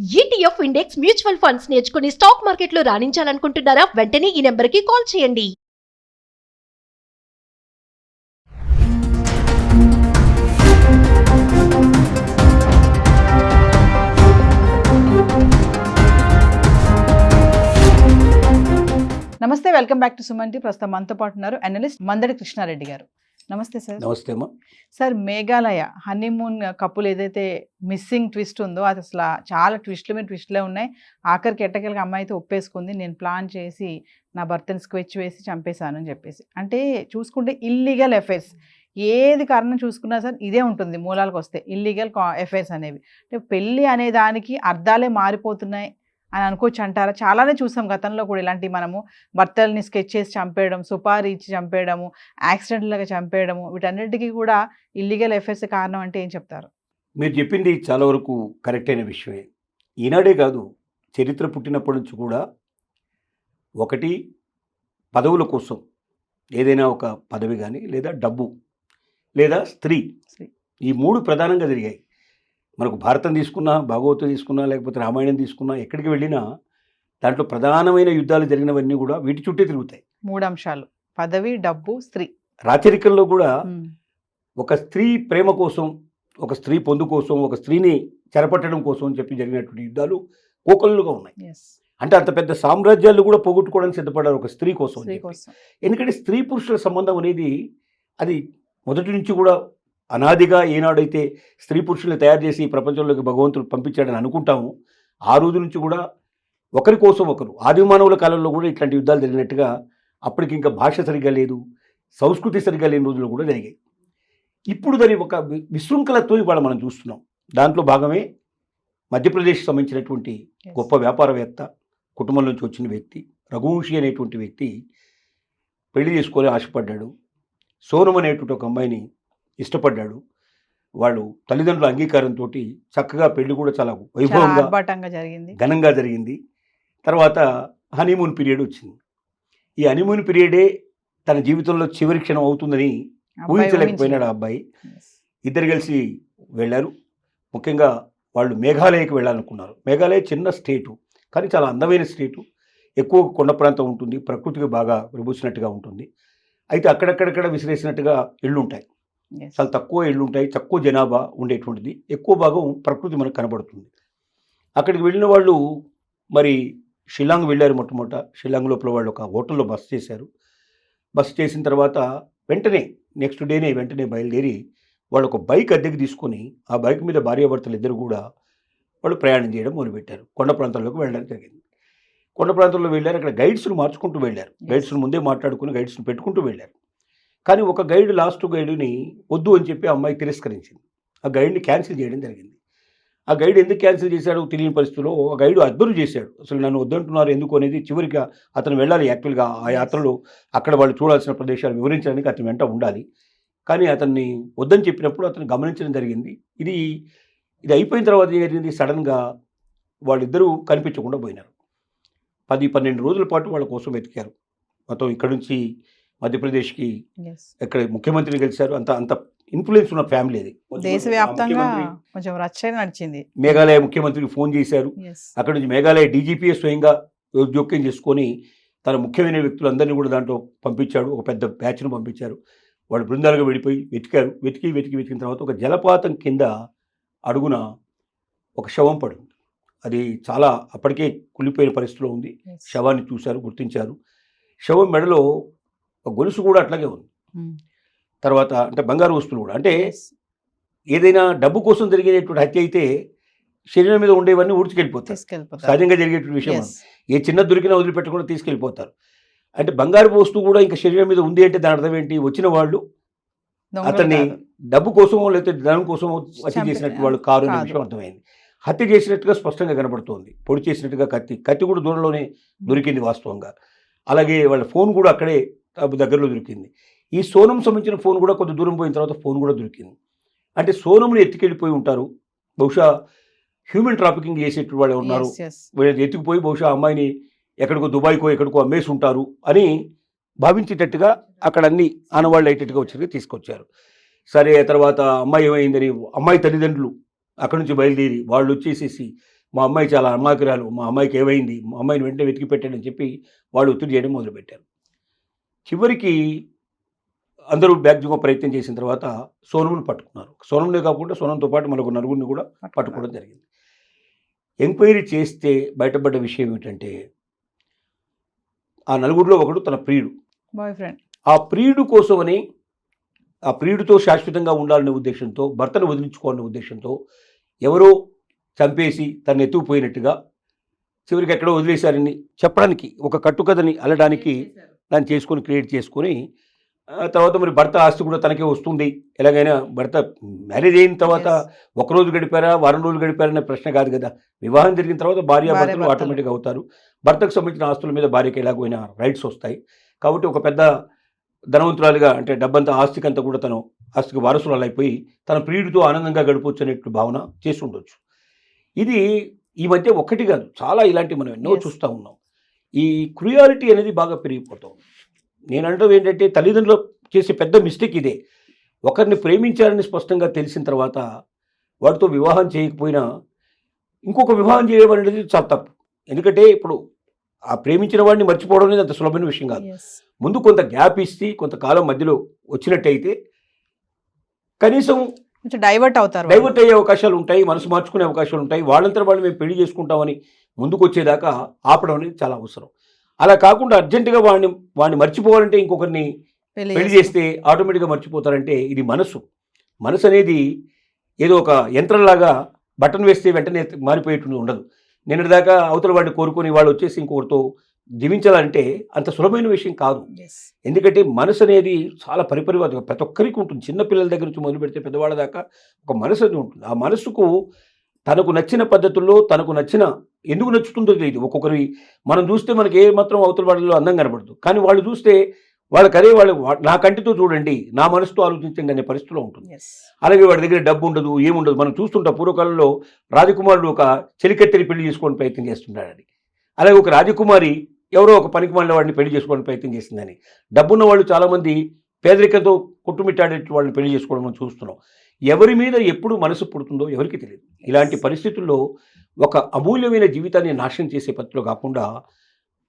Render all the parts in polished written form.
ETF index mutual funds నేర్చుకుని stock మార్కెట్లో రాణించాలనుకుంటున్నారా? వెంటనే ఈ నెంబర్కి కాల్ చేయండి. నమస్తే, welcome back to Suman T. ప్రస్తుతం మనతో పాటు ఉన్నారు అనలిస్ట్ మందడి కృష్ణారెడ్డి గారు. నమస్తే సార్. నమస్తే అమ్మా. సార్, మేఘాలయ హనీమూన్ కపుల్ ఏదైతే మిస్సింగ్ ట్విస్ట్ ఉందో అది అసలు చాలా ట్విస్ట్ల మీద ట్విస్ట్లే ఉన్నాయి. ఆఖరికి ఎట్టకెళ్ళకి అమ్మాయి అయితే ఒప్పేసుకుంది, నేను ప్లాన్ చేసి నా భర్తని స్కెచ్ వేసి చంపేశాను అని చెప్పేసి. అంటే చూసుకుంటే ఇల్లీగల్ అఫైర్స్ ఏది కారణం చూసుకున్నా సార్ ఇదే ఉంటుంది. మూలాలకు వస్తే ఇల్లీగల్ అఫైర్స్ అనేవి, అంటే పెళ్ళి అనే దానికి అర్థాలే మారిపోతున్నాయి అని అనుకోవచ్చు అంటారా? చాలానే చూసాం గతంలో కూడా ఇలాంటివి. మనము భర్తల్ని స్కెచ్ చేసి చంపేయడం, సుపారీ ఇచ్చి చంపేయడము, యాక్సిడెంట్లుగా చంపేయడము, వీటన్నిటికీ కూడా ఇల్లీగల్ అఫైర్స్ కారణం అంటే ఏం చెప్తారు? మీరు చెప్పింది చాలా వరకు కరెక్ట్ అయిన విషయమే. ఈనాడే కాదు, చరిత్ర పుట్టినప్పటి నుంచి కూడా ఒకటి పదవుల కోసం, ఏదైనా ఒక పదవి కానీ, లేదా డబ్బు, లేదా స్త్రీ, ఈ మూడు ప్రధానంగా జరిగాయి. మనకు భారతం తీసుకున్నా, భాగవతం తీసుకున్నా, లేకపోతే రామాయణం తీసుకున్నా, ఎక్కడికి వెళ్ళినా దాంట్లో ప్రధానమైన యుద్ధాలు జరిగినవన్నీ కూడా వీటి చుట్టే తిరుగుతాయి. మూడు అంశాలు: పదవి, డబ్బు, స్త్రీ. రాచరికంలో కూడా ఒక స్త్రీ ప్రేమ కోసం, ఒక స్త్రీ పొందు కోసం, ఒక స్త్రీని చెరపట్టడం కోసం అని చెప్పి జరిగినటువంటి యుద్ధాలు కోకొల్లుగా ఉన్నాయి. అంటే అంత పెద్ద సామ్రాజ్యాలు కూడా పోగొట్టుకోవడానికి సిద్ధపడ్డారు ఒక స్త్రీ కోసం. ఎందుకంటే స్త్రీ పురుషుల సంబంధం అనేది అది మొదటి నుంచి కూడా అనాదిగా ఏనాడైతే స్త్రీ పురుషుల్ని తయారు చేసి ప్రపంచంలోకి భగవంతుడు పంపించాడని అనుకుంటాము, ఆ రోజు నుంచి కూడా ఒకరి కోసం ఒకరు, ఆది మానవుల కాలంలో కూడా ఇట్లాంటి యుద్ధాలు జరిగినట్టుగా అప్పటికి ఇంకా భాష సరిగ్గా లేదు, సంస్కృతి సరిగ్గా లేని రోజులు కూడా జరిగాయి. ఇప్పుడు దాని ఒక విశృంఖలతో ఇవాళ మనం చూస్తున్నాం. దాంట్లో భాగమే మధ్యప్రదేశ్ సంబంధించినటువంటి గొప్ప వ్యాపారవేత్త, కుటుంబం నుంచి వచ్చిన వ్యక్తి రఘువంశీ అనేటువంటి వ్యక్తి పెళ్లి చేసుకొని ఆశపడ్డాడు. సోనం అనేటువంటి ఒక అమ్మాయిని ఇష్టపడ్డాడు. వాళ్ళు తల్లిదండ్రుల అంగీకారంతో చక్కగా పెళ్లి కూడా చాలా వైభవంగా జరిగింది, ఘనంగా జరిగింది. తర్వాత హనీమూన్ పీరియడ్ వచ్చింది. ఈ హనీమూన్ పీరియడే తన జీవితంలో చివరి క్షణం అవుతుందని ఊహించలేకపోయినాడు ఆ అబ్బాయి. ఇద్దరు కలిసి వెళ్ళారు. ముఖ్యంగా వాళ్ళు మేఘాలయకి వెళ్ళాలనుకున్నారు. మేఘాలయ చిన్న స్టేటు, కానీ చాలా అందమైన స్టేటు. ఎక్కువ కొండ ప్రాంతం ఉంటుంది, ప్రకృతికి బాగా విభూసినట్టుగా ఉంటుంది. అయితే అక్కడక్కడక్కడ విసిరేసినట్టుగా ఇళ్ళు ఉంటాయి, చాలా తక్కువ ఇళ్ళు ఉంటాయి, తక్కువ జనాభా ఉండేటువంటిది, ఎక్కువ భాగం ప్రకృతి మనకు కనబడుతుంది. అక్కడికి వెళ్ళిన వాళ్ళు మరి షిల్లాంగ్ వెళ్ళారు. మొట్టమొదట షిల్లాంగ్ లోపల వాళ్ళు ఒక హోటల్లో బస చేశారు. బస చేసిన తర్వాత వెంటనే నెక్స్ట్ డేనే వెంటనే బయలుదేరి వాళ్ళు ఒక బైక్ అద్దెకి తీసుకొని ఆ బైక్ మీద భార్యాభర్తలు ఇద్దరు కూడా వాళ్ళు ప్రయాణం చేయడం మొదలుపెట్టారు. కొండ ప్రాంతాల్లోకి వెళ్ళడానికి జరిగింది. కొండ ప్రాంతంలో వెళ్ళారు. అక్కడ గైడ్స్ను మార్చుకుంటూ వెళ్ళారు. గైడ్స్ను ముందే మాట్లాడుకుని గైడ్స్ను పెట్టుకుంటూ వెళ్ళారు. కానీ ఒక గైడ్, లాస్ట్ గైడుని వద్దు అని చెప్పి ఆ అమ్మాయి తిరస్కరించింది. ఆ గైడ్ని క్యాన్సిల్ చేయడం జరిగింది. ఆ గైడ్ ఎందుకు క్యాన్సిల్ చేశాడో తెలియని పరిస్థితుల్లో ఆ గైడు అద్భుతం చేశాడు. అసలు నన్ను వద్దంటున్నారు ఎందుకు అనేది చివరికి అతను వెళ్ళాలి. యాక్చువల్గా ఆ యాత్రలో అక్కడ వాళ్ళు చూడాల్సిన ప్రదేశాలు వివరించడానికి అతను వెంట ఉండాలి. కానీ అతన్ని వద్దని చెప్పినప్పుడు అతను గమనించడం జరిగింది. ఇది అయిపోయిన తర్వాత ఏం జరిగింది, సడన్గా వాళ్ళిద్దరూ కనిపించకుండా పోయినారు. 10-12 రోజుల పాటు వాళ్ళ కోసం వెతికారు. మొత్తం ఇక్కడ నుంచి మధ్యప్రదేశ్కి ఇక్కడ ముఖ్యమంత్రిని కలిశారు. అంత ఇన్ఫ్లుయెన్స్ ఉన్న ఫ్యామిలీ అది. దేశవ్యాప్తంగా కొంచెం రచ్చ నడిచింది. మేఘాలయ ముఖ్యమంత్రికి ఫోన్ చేశారు. అక్కడ నుంచి మేఘాలయ డీజీపీ స్వయంగా జోక్యం చేసుకొని తన ముఖ్యమైన వ్యక్తులందరినీ కూడా దాంట్లో పంపించాడు. ఒక పెద్ద బ్యాచ్ను పంపించారు. వాళ్ళు బృందాలుగా వెళ్ళిపోయి వెతికారు. వెతికిన తర్వాత ఒక జలపాతం కింద అడుగున ఒక శవం పడింది. అది చాలా అప్పటికే కుళ్ళిపోయిన పరిస్థితిలో ఉంది. శవాన్ని చూశారు, గుర్తించారు. శవం మెడలో ఒక గొలుసు కూడా అట్లాగే ఉంది. తర్వాత అంటే బంగారు వస్తువులు కూడా, అంటే ఏదైనా డబ్బు కోసం జరిగేటువంటి హత్య అయితే శరీరం మీద ఉండేవన్నీ ఊడ్చుకెళ్ళిపోతారు. సహజంగా జరిగేటువంటి విషయం. ఏ చిన్న దొరికినా వదిలిపెట్టకుండా తీసుకెళ్ళిపోతారు. అంటే బంగారు వస్తువు కూడా ఇంకా శరీరం మీద ఉంది అంటే దాని అర్థం ఏంటి, వచ్చిన వాళ్ళు అతన్ని డబ్బు కోసమో లేకపోతే ధనం కోసమో హత్య చేసినట్టు వాళ్ళు కారు అనే విషయం అర్థమైంది. హత్య చేసినట్టుగా స్పష్టంగా కనబడుతోంది. పొడి చేసినట్టుగా కత్తి కూడా దూరంలోనే దొరికింది వాస్తవంగా. అలాగే వాళ్ళ ఫోన్ కూడా అక్కడే దగ్గరలో దొరికింది. ఈ సోనం సంబంధించిన ఫోన్ కూడా కొంత దూరం పోయిన తర్వాత ఫోన్ కూడా దొరికింది. అంటే సోనంని ఎత్తుకెళ్ళిపోయి ఉంటారు. బహుశా హ్యూమన్ ట్రాఫికింగ్ చేసేటువంటి వాళ్ళు ఉన్నారు. వీళ్ళు ఎత్తుకుపోయి బహుశా అమ్మాయిని ఎక్కడికో దుబాయ్కో ఎక్కడికో అమ్మేసి ఉంటారు అని భావించేటట్టుగా అక్కడ అన్ని ఆనవాళ్ళు అయ్యేటట్టుగా వచ్చి తీసుకొచ్చారు. సరే, తర్వాత అమ్మాయి ఏమైందని అమ్మాయి తల్లిదండ్రులు అక్కడి నుంచి బయలుదేరి వాళ్ళు వచ్చేసేసి మా అమ్మాయి చాలా అమాయకురాలు, మా అమ్మాయికి ఏమైంది, మా అమ్మాయిని వెంటనే వెతికి పెట్టాడని చెప్పి వాళ్ళు ఒత్తిడి చేయడం మొదలుపెట్టారు. చివరికి అందరూ బ్యాగ్ దిగో ప్రయత్నం చేసిన తర్వాత సోనంని పట్టుకున్నారు. సోనంనే కాకుండా సోనంతో పాటు మరొక నలుగురిని కూడా పట్టుకోవడం జరిగింది. ఎంక్వైరీ చేస్తే బయటపడ్డ విషయం ఏమిటంటే ఆ నలుగురిలో ఒకడు తన ప్రియుడు. Boy friend. ఆ ప్రియుడు కోసమని, ఆ ప్రియుడితో శాశ్వతంగా ఉండాలనే ఉద్దేశంతో, భర్తను వదిలించుకోవాలనే ఉద్దేశంతో ఎవరో చంపేసి తను ఎత్తుకుపోయినట్టుగా చివరికి ఎక్కడో వదిలేశారని చెప్పడానికి, ఒక కట్టుకథని అల్లడానికి దాన్ని చేసుకొని క్రియేట్ చేసుకొని తర్వాత మరి భర్త ఆస్తి కూడా తనకే వస్తుంది. ఎలాగైనా భర్త మ్యారేజ్ అయిన తర్వాత ఒకరోజు గడిపారా, వారం రోజులు గడిపారనే ప్రశ్న కాదు కదా. వివాహం జరిగిన తర్వాత భార్యాభర్తలు ఆటోమేటిక్గా అవుతారు. భర్తకు సంబంధించిన ఆస్తుల మీద భార్యకి ఎలాగైనా రైట్స్ వస్తాయి. కాబట్టి ఒక పెద్ద ధనవంతురాలుగా, అంటే డబ్బంతా ఆస్తికంతా కూడా తను ఆస్తికి వారసురాలు అయిపోయి తన ప్రియుడితో ఆనందంగా గడపవచ్చు అనేట్లు భావన చేసి ఉండొచ్చు. ఇది ఈ మధ్య ఒక్కటి కాదు, చాలా ఇలాంటి మనం ఎన్నో చూస్తూ ఉన్నాం. ఈ క్రుయాలిటీ అనేది బాగా పెరిగిపోతాం. నేను అంటాం ఏంటంటే తల్లిదండ్రులు చేసే పెద్ద మిస్టేక్ ఇదే. ఒకరిని ప్రేమించారని స్పష్టంగా తెలిసిన తర్వాత వాడితో వివాహం చేయకపోయినా ఇంకొక వివాహం చేయడం అనేది చాలా తప్పు. ఎందుకంటే ఇప్పుడు ఆ ప్రేమించిన వాడిని మర్చిపోవడం అనేది అంత సులభమైన విషయం కాదు. ముందు కొంత గ్యాప్ ఇస్తే కొంతకాలం మధ్యలో వచ్చినట్టయితే కనీసం డైవర్ట్ అయ్యే అవకాశాలు ఉంటాయి, మనసు మార్చుకునే అవకాశాలు ఉంటాయి. వాళ్ళంతా వాళ్ళు మేము పెళ్లి చేసుకుంటామని ముందుకు వచ్చేదాకా ఆపడం అనేది చాలా అవసరం. అలా కాకుండా అర్జెంటుగా వాడిని మర్చిపోవాలంటే ఇంకొకరిని పెళ్లి చేస్తే ఆటోమేటిక్గా మర్చిపోతారంటే ఇది మనసు అనేది ఏదో ఒక యంత్రంలాగా బటన్ వేస్తే వెంటనే మారిపోయేటువంటి ఉండదు. నిన్నటిదాకా అవతల వాడిని కోరుకొని వాళ్ళు వచ్చేసి ఇంకొకరితో జీవించాలంటే అంత సులభమైన విషయం కాదు. ఎందుకంటే మనసు అనేది చాలా పరిపరివాద, ప్రతి ఒక్కరికి ఉంటుంది. చిన్నపిల్లల దగ్గర నుంచి మొదలు పెడితే పెద్దవాళ్ళ దాకా ఒక మనసు అనేది ఉంటుంది. ఆ మనసుకు తనకు నచ్చిన పద్ధతుల్లో, తనకు నచ్చిన, ఎందుకు నచ్చుతుందో తెలియదు. ఒక్కొక్కరి మనం చూస్తే మనకి ఏ మాత్రం అవతల వాళ్ళలో అందం కనబడదు, కానీ వాళ్ళు చూస్తే వాళ్ళకి అదే వాళ్ళు నా కంటితో చూడండి, నా మనసుతో ఆలోచించండి అనే పరిస్థితిలో ఉంటుంది. అలాగే వాడి దగ్గర డబ్బు ఉండదు, ఏముండదు. మనం చూస్తుంటాం పూర్వకాలంలో రాజకుమారుడు ఒక చెలికత్తెని పెళ్లి చేసుకోవడానికి ప్రయత్నం చేస్తున్నాడని, అలాగే ఒక రాజకుమారి ఎవరో ఒక పనికి మళ్ళీ వాడిని పెళ్లి చేసుకోవడానికి ప్రయత్నం చేసిందని. డబ్బున్న వాళ్ళు చాలామంది పేదరికంతో కొట్టుమిట్టాడే వాళ్ళని పెళ్లి చేసుకోవడం మనం చూస్తున్నాం. ఎవరి మీద ఎప్పుడు మనసు పుడుతుందో ఎవరికి తెలియదు. ఇలాంటి పరిస్థితుల్లో ఒక అమూల్యమైన జీవితాన్ని నాశనం చేసే పద్ధతిలో కాకుండా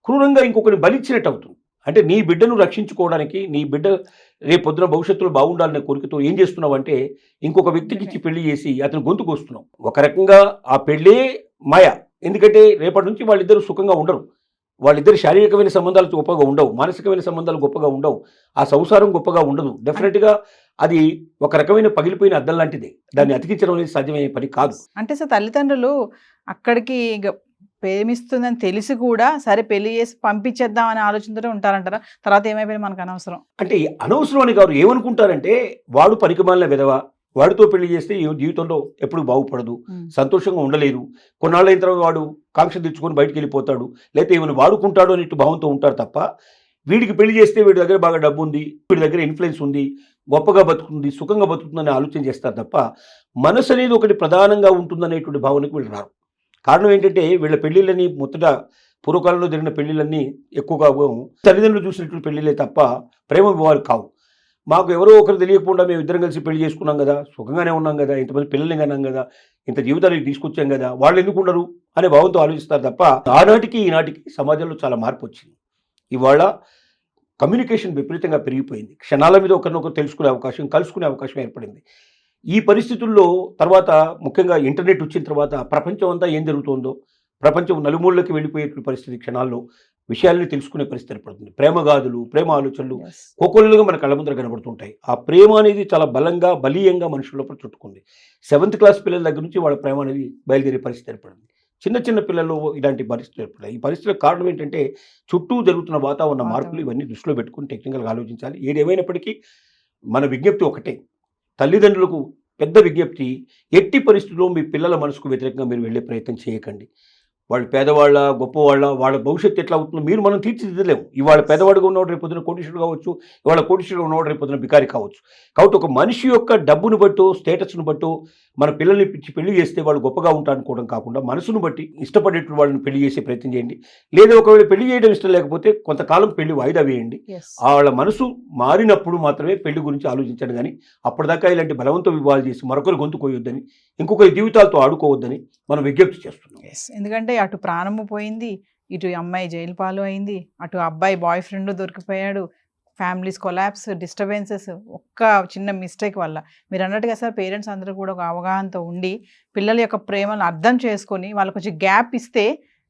క్రూరంగా ఇంకొకరిని బలిచ్చినట్టు అవుతుంది. అంటే నీ బిడ్డను రక్షించుకోవడానికి, నీ బిడ్డ రేపు పొద్దున భవిష్యత్తులో బాగుండాలనే కోరికతో ఏం చేస్తున్నావు అంటే ఇంకొక వ్యక్తికి ఇచ్చి పెళ్లి చేసి అతను గొంతుకు వస్తున్నావు. ఒక రకంగా ఆ పెళ్ళే మాయ. ఎందుకంటే రేపటి నుంచి వాళ్ళిద్దరూ సుఖంగా ఉండరు. వాళ్ళిద్దరు శారీరకమైన సంబంధాలు గొప్పగా ఉండవు, మానసికమైన సంబంధాలు గొప్పగా ఉండవు, ఆ సంసారం గొప్పగా ఉండదు. డెఫినెట్గా అది ఒక రకమైన పగిలిపోయిన అద్దం లాంటిదే. దాన్ని అతికించడం అనేది సాధ్యమయ్యే పని కాదు. అంటే సార్ తల్లిదండ్రులు అక్కడికి ప్రేమిస్తుందని తెలిసి కూడా సరే పెళ్లి చేసి పంపించేద్దాం అనే ఆలోచనతో ఉంటారంటారా? తర్వాత ఏమైపోయినా మనకు అనవసరం అంటే అనవసరం అని కాదు. ఏమనుకుంటారంటే వాడు పనికిమాలిన విధవ, వాడితో పెళ్లి చేస్తే జీవితంలో ఎప్పుడు బాగుపడదు, సంతోషంగా ఉండలేదు, కొన్నాళ్ళైన తర్వాత వాడు కాంక్ష తెచ్చుకొని బయటికి వెళ్ళిపోతాడు, లేకపోతే ఏమైనా వాడుకుంటాడు అనేట్టు భావంతో ఉంటారు తప్ప వీడికి పెళ్లి చేస్తే వీడి దగ్గర బాగా డబ్బు ఉంది, వీడి దగ్గర ఇన్ఫ్లుయెన్స్ ఉంది, గొప్పగా బతుకుతుంది, సుఖంగా బతుకుతుందని ఆలోచన చేస్తారు తప్ప మనసు అనేది ఒకటి ప్రధానంగా ఉంటుందనేటువంటి భావనకు వీళ్ళు రారు. కారణం ఏంటంటే వీళ్ళ పెళ్లిళ్ళని మొదట పూర్వకాలంలో జరిగిన పెళ్లిళ్ళన్నీ ఎక్కువగా తల్లిదండ్రులు చూసినటువంటి పెళ్లిళ్ళే తప్ప ప్రేమ వివాహాలు కావు. మాకు ఎవరో ఒకరు తెలియకుండా మేము ఇద్దరం కలిసి పెళ్లి చేసుకున్నాం కదా, సుఖంగానే ఉన్నాం కదా, ఇంతమంది పిల్లల్ని కన్నాం కదా, ఇంత జీవితానికి తీసుకొచ్చాం కదా, వాళ్ళు ఎందుకు ఉండరు అనే భావంతో ఆలోచిస్తారు తప్ప ఆనాటికి ఈనాటికి సమాజంలో చాలా మార్పు వచ్చింది. ఇవాళ కమ్యూనికేషన్ విపరీతంగా పెరిగిపోయింది. క్షణాల మీద ఒకరినొకరు తెలుసుకునే అవకాశం, కలుసుకునే అవకాశం ఏర్పడింది. ఈ పరిస్థితుల్లో తర్వాత ముఖ్యంగా ఇంటర్నెట్ వచ్చిన తర్వాత ప్రపంచం అంతా ఏం జరుగుతుందో, ప్రపంచం నలుమూలకి వెళ్ళిపోయేటువంటి పరిస్థితి, క్షణాల్లో విషయాల్ని తెలుసుకునే పరిస్థితి ఏర్పడుతుంది. ప్రేమగాథలు, ప్రేమ ఆలోచనలు కోకొల్లుగా మన కళ్ళ ముందర కనబడుతుంటాయి. ఆ ప్రేమ అనేది చాలా బలంగా, బలీయంగా మనుషుల లోపల చుట్టుకుంది. 7th క్లాస్ పిల్లల దగ్గర నుంచి వాళ్ళ ప్రేమ అనేది బయలుదేరే పరిస్థితి ఏర్పడింది. చిన్న చిన్న పిల్లలు ఇలాంటి పరిస్థితులు ఏర్పడాయి. ఈ పరిస్థితులకు కారణం ఏంటంటే చుట్టూ జరుగుతున్న వాతావరణ మార్పులు, ఇవన్నీ దృష్టిలో పెట్టుకుని టెక్నికల్గా ఆలోచించాలి. ఏదేమైనప్పటికీ మన విజ్ఞప్తి ఒకటే, తల్లిదండ్రులకు పెద్ద విజ్ఞప్తి, ఎట్టి పరిస్థితుల్లో మీ పిల్లల మనసుకు వ్యతిరేకంగా మీరు వెళ్ళే ప్రయత్నం చేయకండి. వాళ్ళు పేదవాళ్ళ గొప్పవాళ్ళ వాళ్ళ భవిష్యత్తు ఎట్లా అవుతుందో మనం తీర్చిదిద్దలేము. ఇవాళ పేదవాడుగా ఉన్నవాడు రేపు పొద్దున కోటీశ్వరుడు కావచ్చు, ఇవాళ కోటీశ్వరుడు ఉన్నవాడు రేపు పొద్దున బికారి కావచ్చు. కాబట్టి ఒక మనిషి యొక్క డబ్బును బట్టో స్టేటస్ను బట్టో మన పిల్లల్ని పిచ్చి పెళ్లి చేస్తే వాళ్ళు గొప్పగా ఉంటారు అనుకోవడం కాకుండా మనసును బట్టి ఇష్టపడేటువంటి వాళ్ళని పెళ్లి చేసే ప్రయత్నం చేయండి. లేదా ఒకవేళ పెళ్లి చేయడం ఇష్టం లేకపోతే కొంతకాలం పెళ్లి వాయిదా వేయండి. వాళ్ళ మనసు మారినప్పుడు మాత్రమే పెళ్లి గురించి ఆలోచించండి. కానీ అప్పటిదాకా ఇలాంటి బలవంత వివాహాలు చేసి మరొకరి గొంతు కోయొద్దని, ఇంకొకరి జీవితాలతో ఆడుకోవద్దని మనం విజ్ఞప్తి చేస్తున్నాం. ఎందుకంటే అటు ప్రాణము పోయింది, ఇటు అమ్మాయి జైలు పాలు అయింది, అటు అబ్బాయి బాయ్ ఫ్రెండ్ దొరికిపోయాడు, ఫ్యామిలీస్ కొలాప్స్, డిస్టర్బెన్సెస్ ఒక్క చిన్న మిస్టేక్ వల్ల. మీరు అన్నట్టుగా సార్ పేరెంట్స్ అందరూ కూడా ఒక అవగాహనతో ఉండి పిల్లల యొక్క ప్రేమను అర్థం చేసుకొని వాళ్ళకి కొంచెం గ్యాప్ ఇస్తే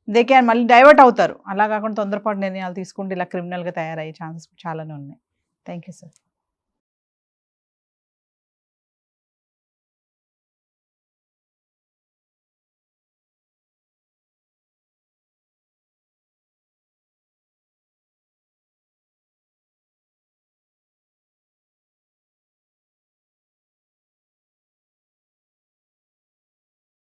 దే క్యాన్ మళ్ళీ డైవర్ట్ అవుతారు. అలా కాకుండా తొందరపాటు నిర్ణయాలు తీసుకుంటే ఇలా క్రిమినల్గా తయారయ్యే ఛాన్సెస్ చాలానే ఉన్నాయి. Thank you sir.